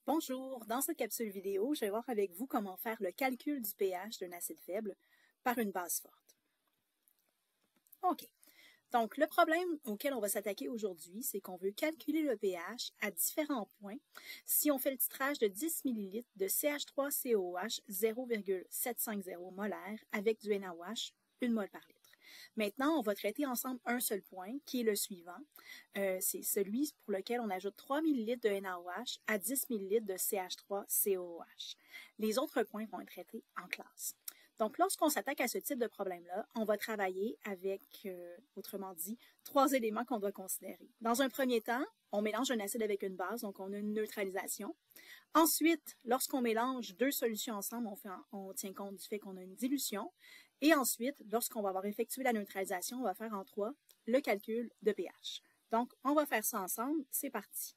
Bonjour, dans cette capsule vidéo, je vais voir avec vous comment faire le calcul du pH d'un acide faible par une base forte. OK. Donc, le problème auquel on va s'attaquer aujourd'hui, c'est qu'on veut calculer le pH à différents points si on fait le titrage de 10 ml de CH3COOH 0,750 molaire avec du NaOH 1 mol par litre. Maintenant, on va traiter ensemble un seul point, qui est le suivant. C'est celui pour lequel on ajoute 3 ml de NaOH à 10 ml de CH3COOH. Les autres points vont être traités en classe. Donc, lorsqu'on s'attaque à ce type de problème-là, on va travailler avec, autrement dit, 3 éléments qu'on doit considérer. Dans un premier temps, on mélange un acide avec une base, donc on a une neutralisation. Ensuite, lorsqu'on mélange deux solutions ensemble, on tient compte du fait qu'on a une dilution. Et ensuite, lorsqu'on va avoir effectué la neutralisation, on va faire en 3 le calcul de pH. Donc, on va faire ça ensemble. C'est parti.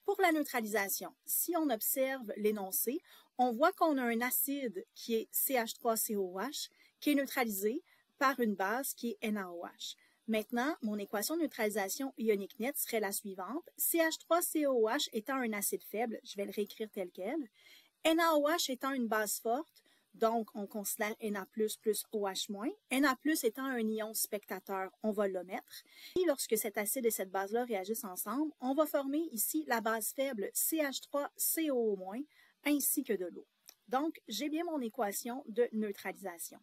Pour la neutralisation, si on observe l'énoncé, on voit qu'on a un acide qui est CH3COOH qui est neutralisé par une base qui est NaOH. Maintenant, mon équation de neutralisation ionique nette serait la suivante. CH3COOH étant un acide faible, je vais le réécrire tel quel. NaOH étant une base forte, donc on considère Na+, plus OH-. Na+, étant un ion spectateur, on va l'omettre. Et lorsque cet acide et cette base-là réagissent ensemble, on va former ici la base faible CH3COO-, ainsi que de l'eau. Donc, j'ai bien mon équation de neutralisation.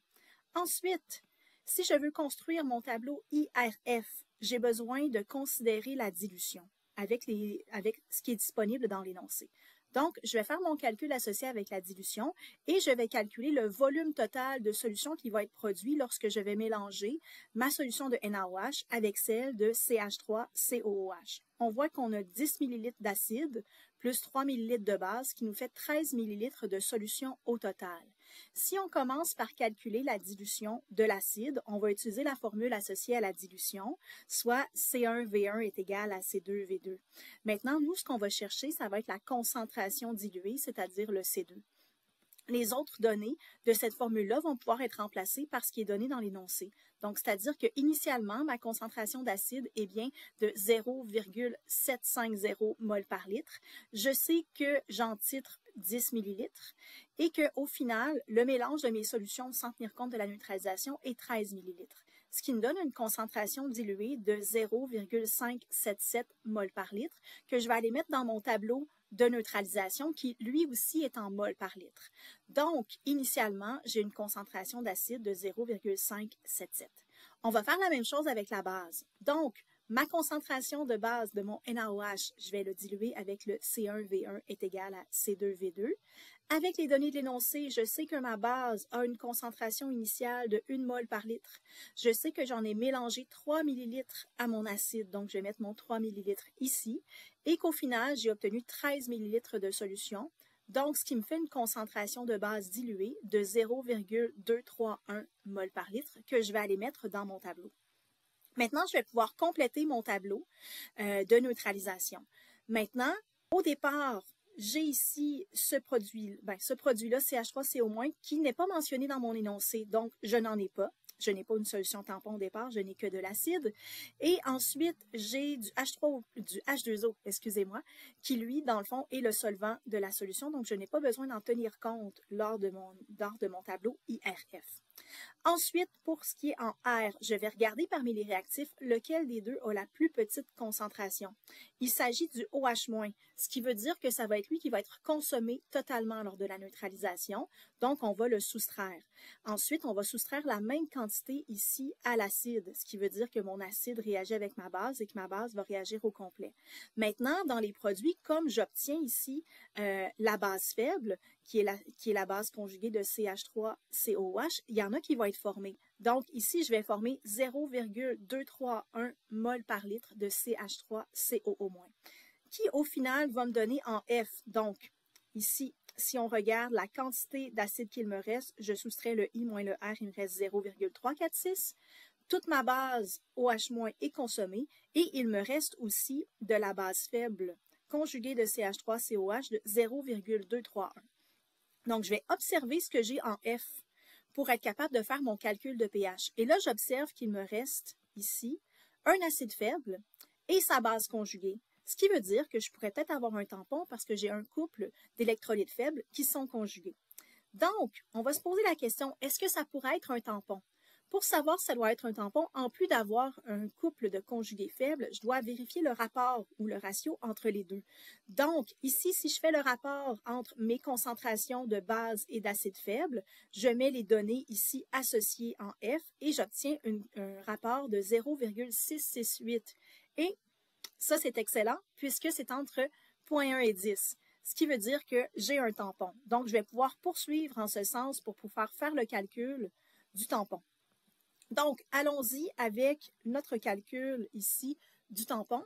Ensuite, si je veux construire mon tableau IRF, j'ai besoin de considérer la dilution avec ce qui est disponible dans l'énoncé. Donc, je vais faire mon calcul associé avec la dilution et je vais calculer le volume total de solution qui va être produit lorsque je vais mélanger ma solution de NaOH avec celle de CH3COOH. On voit qu'on a 10 ml d'acide plus 3 ml de base qui nous fait 13 ml de solution au total. Si on commence par calculer la dilution de l'acide, on va utiliser la formule associée à la dilution, soit C1V1 est égal à C2V2. Maintenant, nous, ce qu'on va chercher, ça va être la concentration diluée, c'est-à-dire le C2. Les autres données de cette formule-là vont pouvoir être remplacées par ce qui est donné dans l'énoncé. Donc, c'est-à-dire qu'initialement, ma concentration d'acide est bien de 0,750 mol par litre. Je sais que j'en titre 10 millilitres et qu'au final, le mélange de mes solutions sans tenir compte de la neutralisation est 13 millilitres, ce qui me donne une concentration diluée de 0,577 mol par litre que je vais aller mettre dans mon tableau de neutralisation qui, lui aussi, est en mol par litre. Donc, initialement, j'ai une concentration d'acide de 0,577. On va faire la même chose avec la base. Donc, ma concentration de base de mon NaOH, je vais le diluer avec le C1V1 est égal à C2V2. Avec les données de l'énoncé, je sais que ma base a une concentration initiale de 1 mol par litre. Je sais que j'en ai mélangé 3 millilitres à mon acide, donc je vais mettre mon 3 millilitres ici, et qu'au final, j'ai obtenu 13 millilitres de solution, donc ce qui me fait une concentration de base diluée de 0,231 mol par litre que je vais aller mettre dans mon tableau. Maintenant, je vais pouvoir compléter mon tableau de neutralisation. Maintenant, au départ, j'ai ici ce produit-là, CH3CO-, qui n'est pas mentionné dans mon énoncé, donc je n'en ai pas. Je n'ai pas une solution tampon au départ, je n'ai que de l'acide. Et ensuite, j'ai du H2O, qui lui, dans le fond, est le solvant de la solution, donc je n'ai pas besoin d'en tenir compte lors de mon tableau IRF. Ensuite, pour ce qui est en R, je vais regarder parmi les réactifs lequel des deux a la plus petite concentration. Il s'agit du OH-, ce qui veut dire que ça va être lui qui va être consommé totalement lors de la neutralisation, donc on va le soustraire. Ensuite, on va soustraire la même quantité ici à l'acide, ce qui veut dire que mon acide réagit avec ma base et que ma base va réagir au complet. Maintenant, dans les produits, comme j'obtiens ici la base faible, qui est la base conjuguée de CH3COOH, il y en a qui vont être formés. Donc, ici, je vais former 0,231 mol par litre de CH3COO-, qui, au final, va me donner en F. Donc, ici, si on regarde la quantité d'acide qu'il me reste, je soustrais le I moins le R, il me reste 0,346. Toute ma base OH- est consommée et il me reste aussi de la base faible conjuguée de CH3COH de 0,231. Donc, je vais observer ce que j'ai en F pour être capable de faire mon calcul de pH. Et là, j'observe qu'il me reste ici un acide faible et sa base conjuguée. Ce qui veut dire que je pourrais peut-être avoir un tampon parce que j'ai un couple d'électrolytes faibles qui sont conjugués. Donc, on va se poser la question, est-ce que ça pourrait être un tampon? Pour savoir si ça doit être un tampon, en plus d'avoir un couple de conjugués faibles, je dois vérifier le rapport ou le ratio entre les deux. Donc, ici, si je fais le rapport entre mes concentrations de base et d'acide faible, je mets les données ici associées en F et j'obtiens un rapport de 0,668. Et ça, c'est excellent puisque c'est entre 0,1 et 10. Ce qui veut dire que j'ai un tampon. Donc, je vais pouvoir poursuivre en ce sens pour pouvoir faire le calcul du tampon. Donc, allons-y avec notre calcul ici du tampon.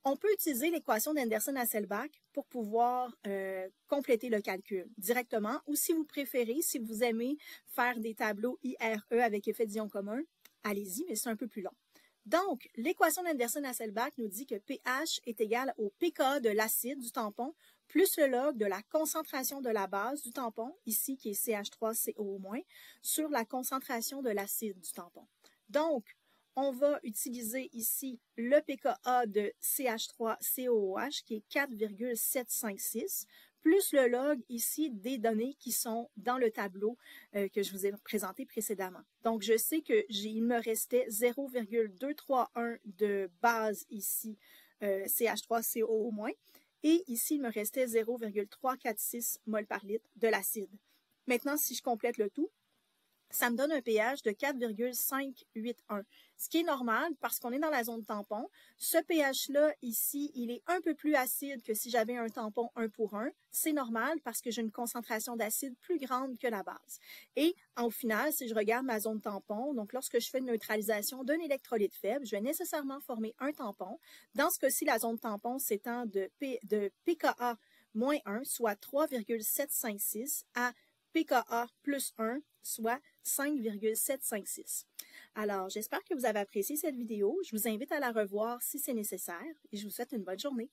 On peut utiliser l'équation d'Anderson-Hasselbalch pour pouvoir compléter le calcul directement ou si vous préférez, si vous aimez faire des tableaux IRE avec effet d'ion commun, allez-y, mais c'est un peu plus long. Donc, l'équation d'Anderson-Hasselbalch nous dit que pH est égal au pKa de l'acide du tampon plus le log de la concentration de la base du tampon, ici qui est CH3CO-, sur la concentration de l'acide du tampon. Donc, on va utiliser ici le pKa de CH3COOH qui est 4,756 plus le log ici des données qui sont dans le tableau que je vous ai présenté précédemment. Donc, je sais qu'il me restait 0,231 de base ici, CH3CO-, et ici, il me restait 0,346 mol par litre de l'acide. Maintenant, si je complète le tout, ça me donne un pH de 4,581, ce qui est normal parce qu'on est dans la zone tampon. Ce pH-là, ici, il est un peu plus acide que si j'avais un tampon 1 pour 1. C'est normal parce que j'ai une concentration d'acide plus grande que la base. Et au final, si je regarde ma zone tampon, donc lorsque je fais une neutralisation d'un électrolyte faible, je vais nécessairement former un tampon. Dans ce cas-ci, la zone tampon s'étend de pKa-1, soit 3,756, à pKa plus 1, soit 5,756. Alors, j'espère que vous avez apprécié cette vidéo. Je vous invite à la revoir si c'est nécessaire et je vous souhaite une bonne journée.